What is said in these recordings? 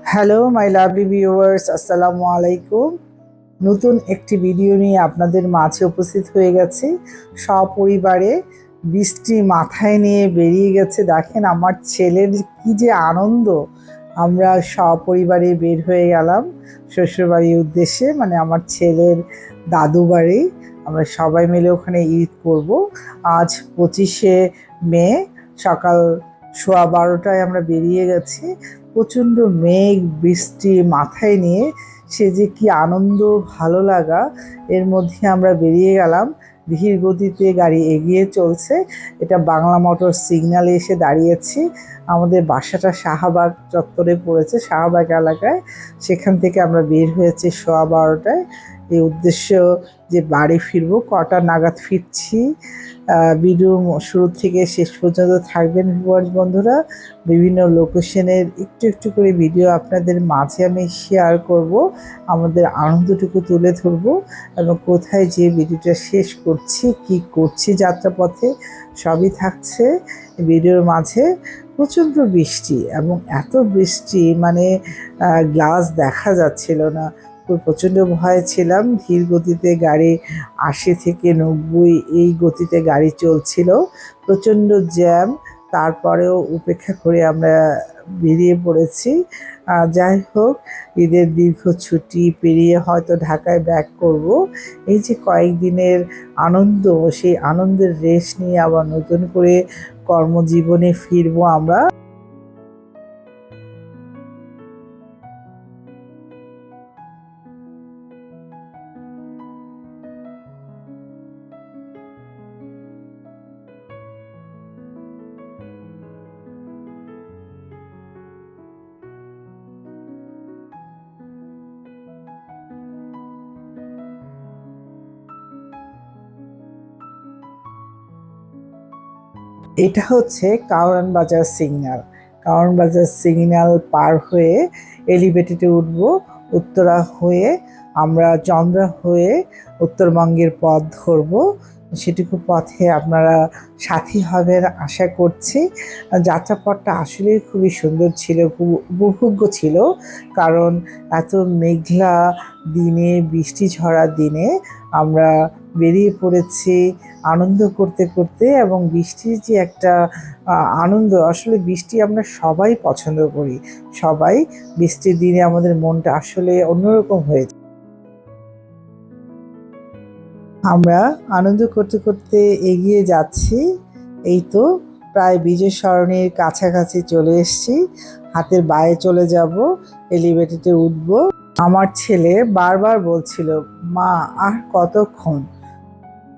Hello my lovely viewers, আসসালামু আলাইকুম। নতুন একটি ভিডিও নিয়ে আপনাদের মাঝে উপস্থিত হয়ে গেছি। সপরিবারে বৃষ্টি মাথায় নিয়ে বেরিয়ে গেছে। দেখেন আমার ছেলের কি যে আনন্দ। আমরা সপরিবারে বের হয়ে গেলাম শ্বশুরবাড়ির উদ্দেশ্যে, মানে আমার ছেলের দাদু বাড়ি। আমরা সবাই মিলে ওখানে ঈদ করব। আজ 25শে মে সকাল 12:15টায় আমরা বেরিয়ে গেছি। প্রচণ্ড মেঘ বৃষ্টি মাথায় নিয়ে সে যে কি আনন্দ, ভালো লাগা, এর মধ্যে আমরা বেরিয়ে গেলাম। ধীর গতিতে গাড়ি এগিয়ে চলছে। এটা বাংলা মোটর সিগন্যালে এসে দাঁড়িয়েছি। আমাদের বাসাটা শাহবাগ চত্বরে পড়েছে, শাহবাগ এলাকায়। সেখান থেকে আমরা বের হয়েছি 12:15টায়। এই উদ্দেশ্য যে বাড়ি ফিরবো, কটা নাগাদ ফিরছি। ভিডিও শুরু থেকে শেষ পর্যন্ত থাকবেন ভিউয়ার্স বন্ধুরা। বিভিন্ন লোকেশনের একটু একটু করে ভিডিও আপনাদের মাঝে আমি শেয়ার করব, আমাদের আনন্দটুকু তুলে ধরব এবং কোথায় যে ভিডিওটা শেষ করছি, কি করছি যাত্রাপথে, সবই থাকছে ভিডিওর মাঝে। প্রচণ্ড বৃষ্টি এবং এত বৃষ্টি মানে গ্লাস দেখা যাচ্ছিল না। প্রচণ্ড ভয়ে ছিলাম। ধীর গতিতে গাড়ি 80 থেকে 90 এই গতিতে গাড়ি চলছিল। প্রচণ্ড জ্যাম, তারপরেও উপেক্ষা করে আমরা বেরিয়ে পড়েছি। যাই হোক, ঈদের দীর্ঘ ছুটি পেরিয়ে হয়তো ঢাকায় ব্যাক করব। এই যে কয়েকদিনের আনন্দ, সেই আনন্দের রেশ নিয়ে আবার নতুন করে কর্মজীবনে ফিরবো আমরা। এটা হচ্ছে কারওয়ান বাজার সিগন্যাল। কারওয়ান বাজার সিগন্যাল পার হয়ে এলিভেটেডে উঠবো। উত্তরা হয়ে আমরা চন্দ্রা হয়ে উত্তরবঙ্গের পথ ধরবো। সেটুকু পথে আপনারা সাথী হবেন আশা করছি। যাত্রাপথটা আসলেই খুবই সুন্দর ছিল, খুব উপভোগ্য ছিল। কারণ এত মেঘলা দিনে, বৃষ্টি ঝরা দিনে আমরা বেরিয়ে পড়েছি আনন্দ করতে করতে। এবং বৃষ্টির যে একটা আনন্দ, আসলে বৃষ্টি আমরা সবাই পছন্দ করি। সবাই বৃষ্টির দিনে আমাদের মনটা আসলে অন্যরকম হয়ে যায়। আমরা আনন্দ করতে করতে এগিয়ে যাচ্ছি। এই তো প্রায় বিজয় সরণির কাছাকাছি চলে এসেছি। হাতের বায়ে চলে যাব, এলিভেটেডে উঠবো। আমার ছেলে বারবার বলছিল, মা আর কতক্ষণ,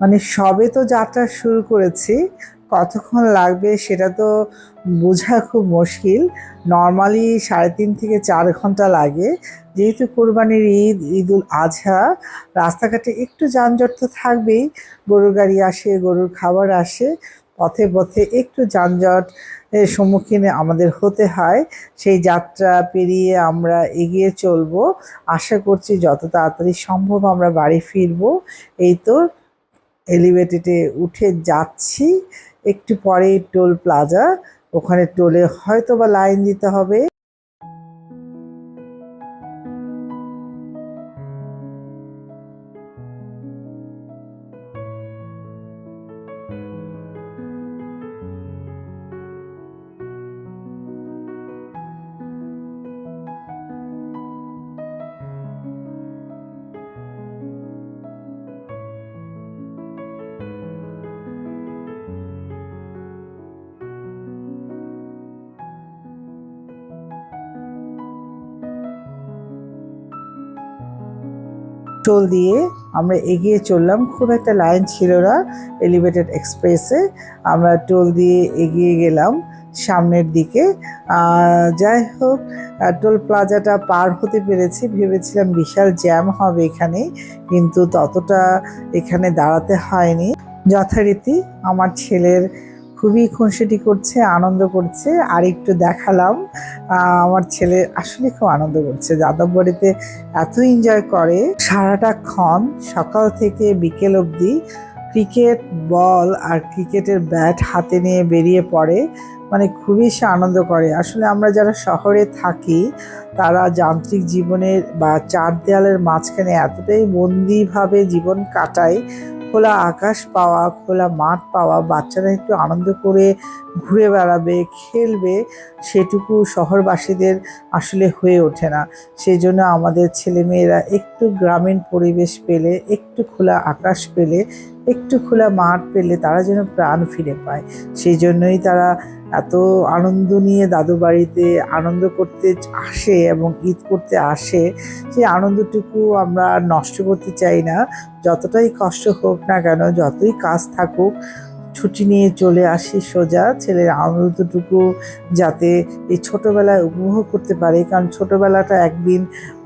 মানে সবে তো যাত্রা শুরু করেছি, কতক্ষণ লাগবে সেটা তো বোঝা খুব মুশকিল। নর্মালি 3.5 থেকে 4 ঘন্টা লাগে। যেহেতু কোরবানির ঈদ, ঈদুল আজহা, রাস্তাঘাটে একটু যানজট তো থাকবেই। গরুর গাড়ি আসে, গরুর খাবার আসে, পথে পথে একটু যানজট এর সম্মুখীন আমাদের হতে হয়। সেই যাত্রা পেরিয়ে আমরা এগিয়ে চলবো। আশা করছি যত তাড়াতাড়ি সম্ভব আমরা বাড়ি ফিরবো। এই তো এলিভেটেডে উঠে যাচ্ছি। একটু পরেই টোল প্লাজা, ওখানে টোলে হয়তো বা লাইন দিতে হবে। টোল দিয়ে আমরা এগিয়ে চললাম, খুব একটা লাইন ছিল না এলিভেটেড এক্সপ্রেসে। আমরা টোল দিয়ে এগিয়ে গেলাম সামনের দিকে। যাই হোক, টোল প্লাজাটা পার হতে পেরেছি। ভেবেছিলাম বিশাল জ্যাম হবে এখানে, কিন্তু ততটা এখানে দাঁড়াতে হয়নি। যথারীতি আমার ছেলের খুবই খুনসুটি করছে, আনন্দ করছে। আর একটু দেখালাম, আমার ছেলে আসলে খুব আনন্দ করছে। যাদব বাড়িতে এত এনজয় করে, সারাটাক্ষণ সকাল থেকে বিকেল অবধি ক্রিকেট বল আর ক্রিকেটের ব্যাট হাতে নিয়ে বেরিয়ে পড়ে। মানে খুবই সে আনন্দ করে। আসলে আমরা যারা শহরে থাকি তারা যান্ত্রিক জীবনের বা চার দেয়ালের মাঝখানে এতটাই বন্দিভাবে জীবন কাটায়, খোলা আকাশ পাওয়া, খোলা মাঠ পাওয়া, বাচ্চারা একটু আনন্দ করে ঘুরে বেড়াবে, খেলবে, সেটুকু শহরবাসীদের আসলে হয়ে ওঠে না। সেই জন্য আমাদের ছেলেমেয়েরা একটু গ্রামীণ পরিবেশ পেলে, একটু খোলা আকাশ পেলে, একটু খোলা মাঠ পেলে তারা যেন প্রাণ ফিরে পায়। সেই জন্যই তারা এত আনন্দ নিয়ে দাদু বাড়িতে আনন্দ করতে আসে এবং ঈদ করতে আসে। সেই আনন্দটুকু আমরা নষ্ট করতে চাই না। যতটাই কষ্ট হোক না কেন, যতই কাজ থাকুক, ছুটি নিয়ে চলে আসি সোজা ছেলের আনন্দটুকু যাতে এই ছোটোবেলায় উপভোগ করতে পারে। কারণ ছোটোবেলাটা একদিন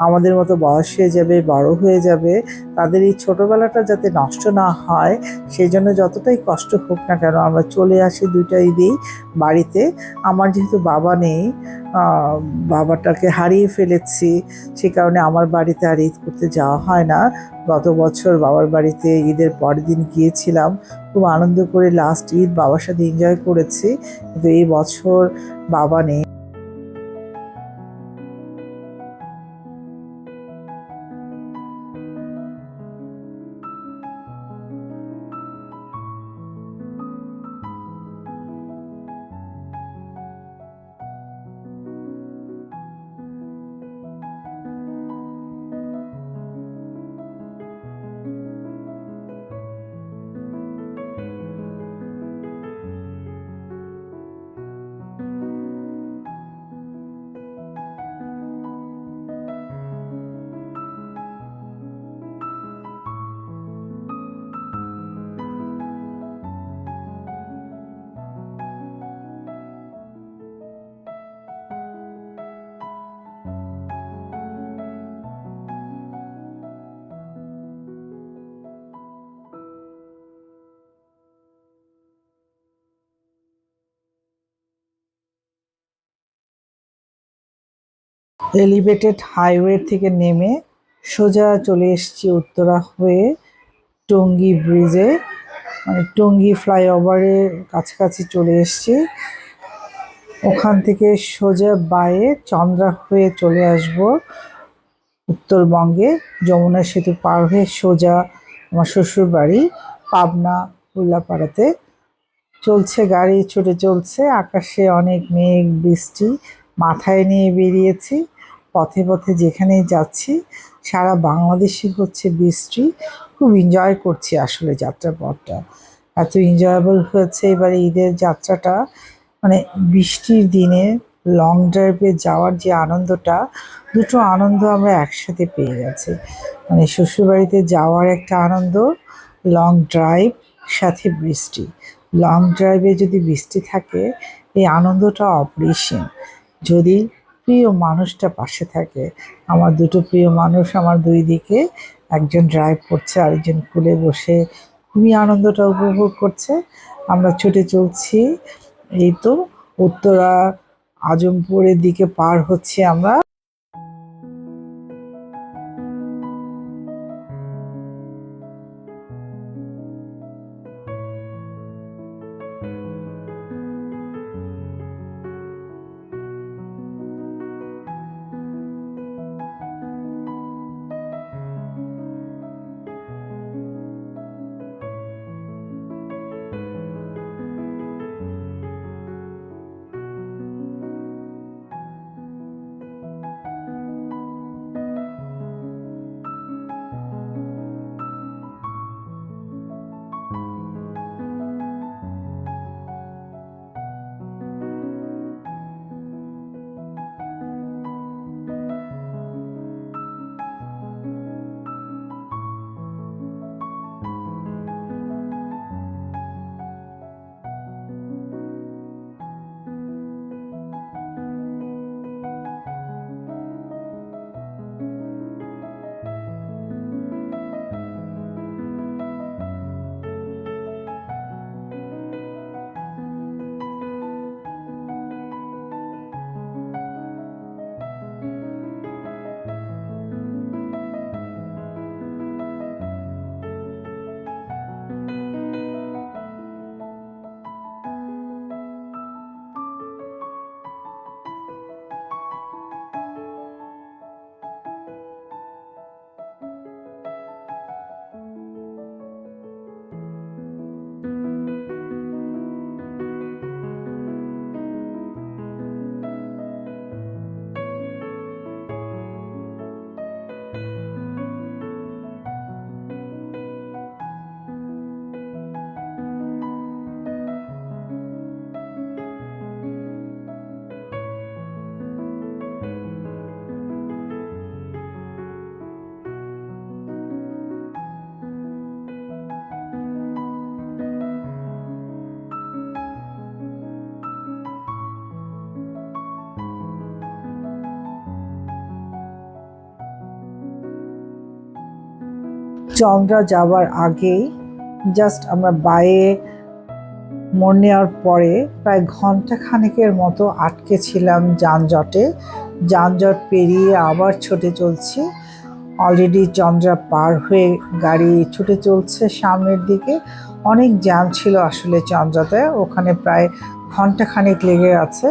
আমাদের মতো বয়স হয়ে যাবে, বড় হয়ে যাবে, তাদের এই ছোটোবেলাটা যাতে নষ্ট না হয় সেই জন্য যতটাই কষ্ট হোক না কেন আমরা চলে আসি দুইটা ঈদেই বাড়িতে। আমার যেহেতু বাবা নেই, বাবাটাকে হারিয়ে ফেলেছি, সে কারণে আমার বাড়িতে আর ঈদ করতে যাওয়া হয় না। গত বছর বাবার বাড়িতে ঈদের পরের দিন গিয়েছিলাম, খুব আনন্দ করে লাস্ট ঈদ বাবার সাথে এনজয় করেছি, কিন্তু এই বছর বাবা নেই। এলিভেটেড হাইওয়ে থেকে নেমে সোজা চলে এসেছি উত্তরা হয়ে টঙ্গী ব্রিজে, মানে টঙ্গী ফ্লাইওভারের কাছাকাছি চলে এসেছি। ওখান থেকে সোজা বায়ে চন্দ্রা হয়ে চলে আসব উত্তরবঙ্গে, যমুনা সেতু পার হয়ে সোজা আমার শ্বশুর বাড়ি পাবনা উল্লাপাড়াতে। চলছে গাড়ি, ছুটে চলছে, আকাশে অনেক মেঘ বৃষ্টি, মাথায় নিয়ে বেরিয়েছি। পথে পথে যেখানেই যাচ্ছি সারা বাংলাদেশে হচ্ছে বৃষ্টি। খুব এনজয় করছি আসলে যাত্রাপথটা, এত এনজয়েবল হয়েছে এবারে ঈদের যাত্রাটা। মানে বৃষ্টির দিনে লং ড্রাইভে যাওয়ার যে আনন্দটা, দুটো আনন্দ আমরা একসাথে পেয়ে গেছি। মানে শ্বশুরবাড়িতে যাওয়ার একটা আনন্দ, লং ড্রাইভ, সাথে বৃষ্টি। লং ড্রাইভে যদি বৃষ্টি থাকে এই আনন্দটা অপরিসীম। যদি প্রিয় মানুষটা পাশে থাকে, আমার দুটো প্রিয় মানুষ আমার দুই দিকে, একজন ড্রাইভ করছে আরেকজন কুলে বসে খুবই আনন্দটা উপভোগ করছে। আমরা ছুটে চলছি, এই তো উত্তরা আজমপুরের দিকে পার হচ্ছি আমরা। চন্দ্রা যাবার আগেই জাস্ট আমরা বাইরে মোড় নেওয়ার পরে প্রায় ঘন্টা খানেকের মতো আটকে ছিলাম যানজটে। যানজট পেরিয়ে আবার ছুটে চলছি। অলরেডি চন্দ্রা পার হয়ে গাড়ি ছুটে চলছে সামনের দিকে। অনেক জ্যাম ছিল আসলে চন্দ্রাতে, ওখানে প্রায় ঘন্টা খানেক লেগে আছে।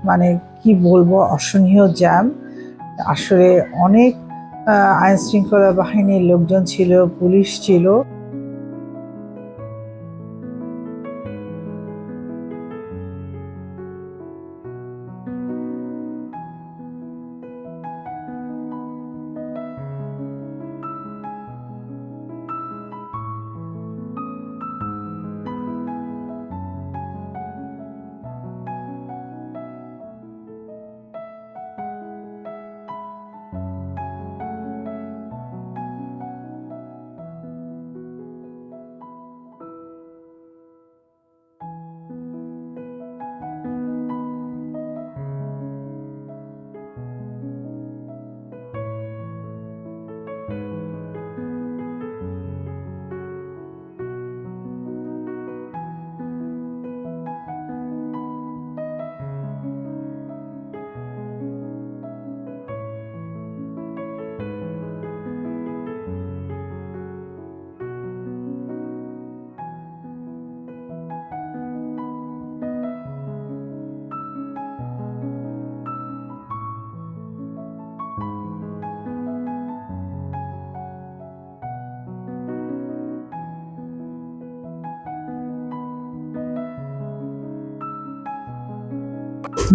মানে কি বলবো, অসহনীয় জ্যাম। আসলে অনেক আইন শৃঙ্খলা বাহিনীর লোকজন ছিল, পুলিশ ছিল।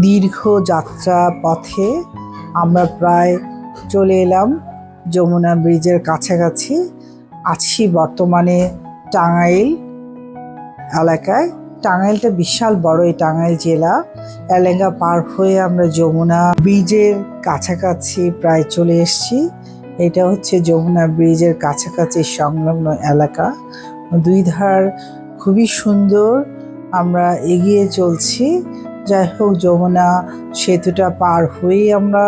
দীর্ঘ যাত্রা পথে আমরা প্রায় চলে এলাম যমুনা ব্রিজের কাছাকাছি। আছি বর্তমানে টাঙ্গাইল এলাকায়। টাঙ্গাইলটা বিশাল বড়, এই টাঙ্গাইল জেলা। এলেঙ্গা পার হয়ে আমরা যমুনা ব্রিজের কাছাকাছি প্রায় চলে এসেছি। এটা হচ্ছে যমুনা ব্রিজের কাছাকাছি সংলগ্ন এলাকা। দুই ধার খুবই সুন্দর। আমরা এগিয়ে চলছি। যাই হোক, যমুনা সেতুটা পার হয়েই আমরা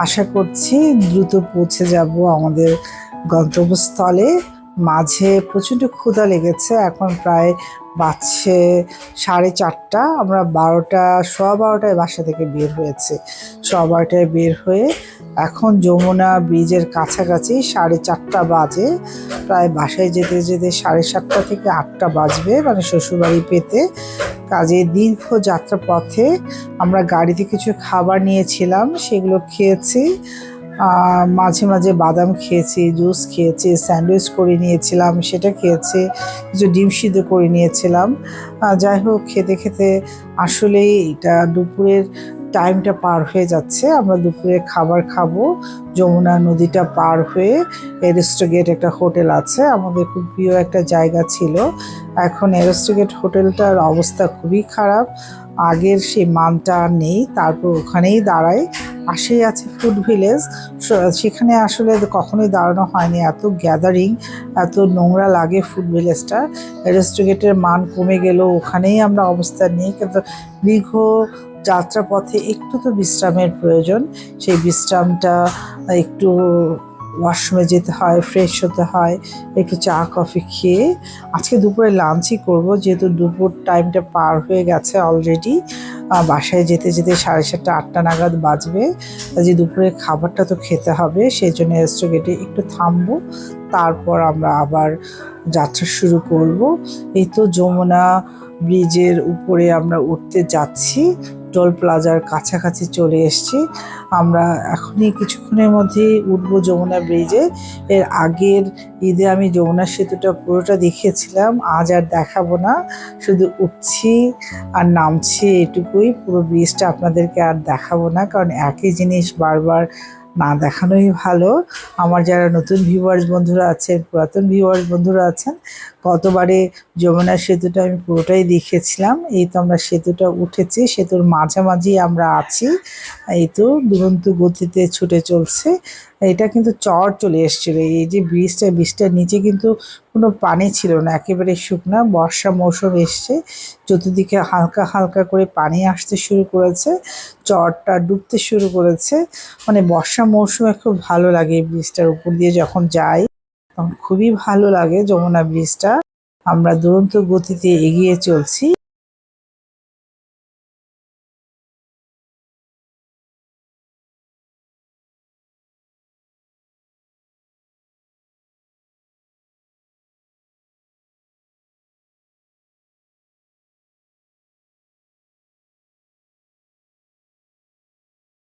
আশা করছি দ্রুত পৌঁছে যাব আমাদের গন্তব্যস্থলে। মাঝে প্রচণ্ড ক্ষুধা লেগেছে। এখন প্রায় বাজছে 4:30। আমরা 12টায় বাসা থেকে বের হয়েছে। 12টায় বের হয়ে এখন যমুনা ব্রিজের কাছাকাছি 4:30 বাজে। প্রায় বাসায় যেতে যেতে 7:30 থেকে 8টা বাজবে, মানে শ্বশুরবাড়ি পেতে। কাজে দীর্ঘ যাত্রা পথে আমরা গাড়িতে কিছু খাবার নিয়েছিলাম, সেগুলো খেয়েছি। মাঝে মাঝে বাদাম খেয়েছি, জুস খেয়েছি, স্যান্ডউইচ করে নিয়েছিলাম, সেটা খেয়েছি, কিছু ডিম সিদ্ধ করে নিয়েছিলাম। যাই হোক, খেতে খেতে আসলেই এটা দুপুরের টাইমটা পার হয়ে যাচ্ছে। আমরা দুপুরে খাবার খাবো যমুনা নদীটা পার হয়ে। এরিস্টোগেট একটা হোটেল আছে, আমাদের খুব প্রিয় একটা জায়গা ছিল। এখন এরিস্টোগেট হোটেলটার অবস্থা খুবই খারাপ, আগের সেই মানটা নেই। তারপর ওখানেই দাঁড়াই। পাশেই আছে ফুড ভিলেজ, সেখানে আসলে কখনোই দাঁড়ানো হয়নি। এত গ্যাদারিং, এত নোংরা লাগে ফুড ভিলেজটা। এরিস্টোগেটের মান কমে গেলেও ওখানেই আমরা অবস্থান নিই। কিন্তু দীর্ঘ যাত্রাপথে একটু তো বিশ্রামের প্রয়োজন। সেই বিশ্রামটা একটু ওয়াশরুমে যেতে হয়, ফ্রেশ হতে হয়, একটু চা কফি খেয়ে আজকে দুপুরে লাঞ্চই করব, যেহেতু দুপুর টাইমটা পার হয়ে গেছে অলরেডি। বাসায় যেতে যেতে 7:30 8টা নাগাদ বাজবে। যে দুপুরে খাবারটা তো খেতে হবে, সেই জন্য রেস্টুরেন্টে একটু থামবো, তারপর আমরা আবার যাত্রা শুরু করব। এই তো যমুনা ব্রিজের উপরে আমরা উঠতে যাচ্ছি, টোল প্লাজার কাছাকাছি চলে এসেছি। আমরা এখনই কিছুক্ষণের মধ্যেই উঠবো যমুনা ব্রিজে। এর আগের ঈদে আমি যমুনা সেতুটা পুরোটা দেখিয়েছিলাম, আজ আর দেখাবো না, শুধু উঠছি আর নামছি এটুকুই। পুরো ব্রিজটা আপনাদেরকে আর দেখাবো না, কারণ একই জিনিস বারবার না দেখানোই ভালো। আমার যারা নতুন ভিউয়ার্স বন্ধুরা আছেন, পুরাতন ভিউয়ার্স বন্ধুরা আছেন, গতবারে যমুনা সেতুটা আমি পুরোটাই দেখিয়েছিলাম। এই তো আমরা সেতুটা উঠেছি, সেতুর মাঝামাঝি আমরা আছি। এই তো দুরন্ত গতিতে ছুটে চলছে। এটা কিন্তু চর চলে এসেছিলো, এই যে ব্রিজটার নিচে কিন্তু কোনো পানি ছিল না, একেবারে শুকনা। বর্ষা মৌসুম এসছে, চতুর্দিকে হালকা হালকা করে পানি আসতে শুরু করেছে, চরটা ডুবতে শুরু করেছে। মানে বর্ষা মৌসুমে খুব ভালো লাগে এই ব্রিজটার উপর দিয়ে যখন যাই। খুবই ভালো লাগে যমুনা ব্রিজটা। আমরা দুরন্ত গতিতে এগিয়ে চলছি।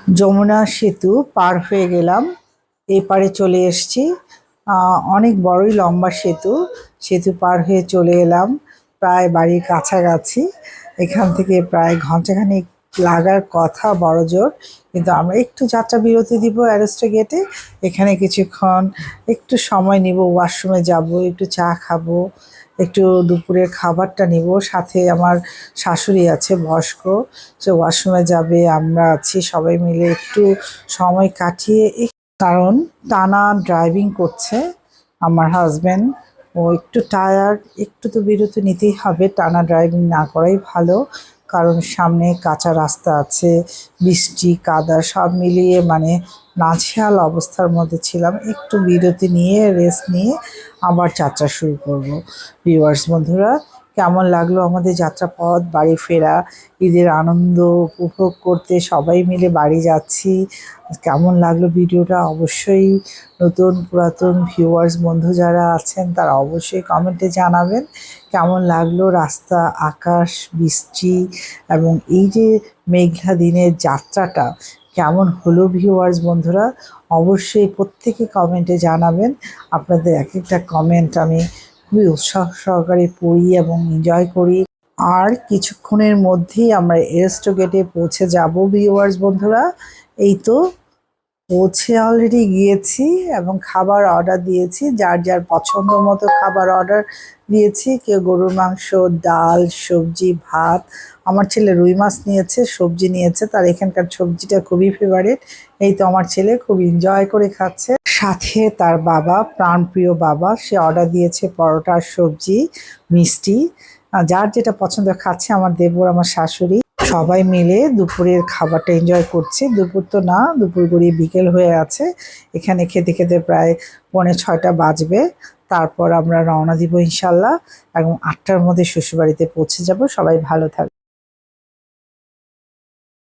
যমুনা সেতু পার হয়ে গেলাম, এপারে চলে এসেছি। অনেক বড়ই লম্বা সেতু। সেতু পার হয়ে চলে এলাম প্রায় বাড়ির কাছাকাছি। এখান থেকে প্রায় ঘন্টাখানেক লাগার কথা বড়জোর, কিন্তু আমরা একটু যাত্রা বিরতি দিব অ্যারোস্টা গেটে। এখানে কিছুক্ষণ একটু সময় নিব, ওয়াশরুমে যাব, একটু চা খাবো, একটু দুপুরের খাবারটা নিব। সাথে আমার শাশুড়ি আছে বয়স্ক, সে ওয়াশরুমে যাবে, আমরা আছি সবাই মিলে একটু সময় কাটিয়ে। কারণ টানা ড্রাইভিং করছে আমার হাজবেন্ড, ও একটু টায়ার্ড, একটু তো বিরতি নিতেই হবে, টানা ড্রাইভিং না করাই ভালো। কারণ সামনে কাঁচা রাস্তা আছে, বৃষ্টি কাদা সব মিলিয়ে মানে নাজেহাল অবস্থার মধ্যে ছিলাম। একটু বিরতি নিয়ে রেস্ট নিয়ে আবার যাত্রা শুরু করব। ভিউয়ার্স বন্ধুরা, কেমন লাগলো আমাদের যাত্রাপথ, বাড়ি ফেরা, ঈদের আনন্দ উপভোগ করতে সবাই মিলে বাড়ি যাচ্ছি। কেমন লাগলো ভিডিওটা অবশ্যই নতুন পুরাতন ভিউয়ার্স বন্ধু যারা আছেন তারা অবশ্যই কমেন্টে জানাবেন কেমন লাগলো রাস্তা, আকাশ, বৃষ্টি এবং এই যে মেঘলা দিনের যাত্রাটা কেমন হলো। ভিউয়ার্স বন্ধুরা অবশ্যই প্রত্যেকে কমেন্টে জানাবেন। আপনাদের এক একটা কমেন্ট আমি খুবই উৎসাহ সহকারে পড়ি এবং এনজয় করি। আর কিছুক্ষণের মধ্যেই আমরা এরস্টো গেটে পৌঁছে যাব ভিউয়ার্স বন্ধুরা। এই তো পৌঁছে অলরেডি গিয়েছি এবং খাবার অর্ডার দিয়েছি, যার যার পছন্দ মতো খাবার অর্ডার দিয়েছি। কেউ গরুর মাংস, ডাল, সবজি, ভাত। আমার ছেলে রুই মাছ নিয়েছে, সবজি নিয়েছে, তার এখানকার সবজিটা খুবই ফেভারিট। এই তো আমার ছেলে খুব এনজয় করে খাচ্ছে। সাথে তার বাবা, প্রাণপ্রিয় বাবা, সে অর্ডার দিয়েছে পরোটা, সবজি, মিষ্টি। যার যেটা পছন্দ খাচ্ছে। আমার দেবর, আমার শাশুড়ি সবাই মিলে দুপুরের খাবারটা এনজয় করছি। দুপুর তো না, দুপুর গড়িয়ে বিকেল হয়ে আছে। এখানে খেতে খেতে প্রায় 6:45 বাজবে। তারপর আমরা রওনা দিব ইনশাল্লাহ এবং 8টার মধ্যে শ্বশুরবাড়িতে পৌঁছে যাব। সবাই ভালো থাকবে।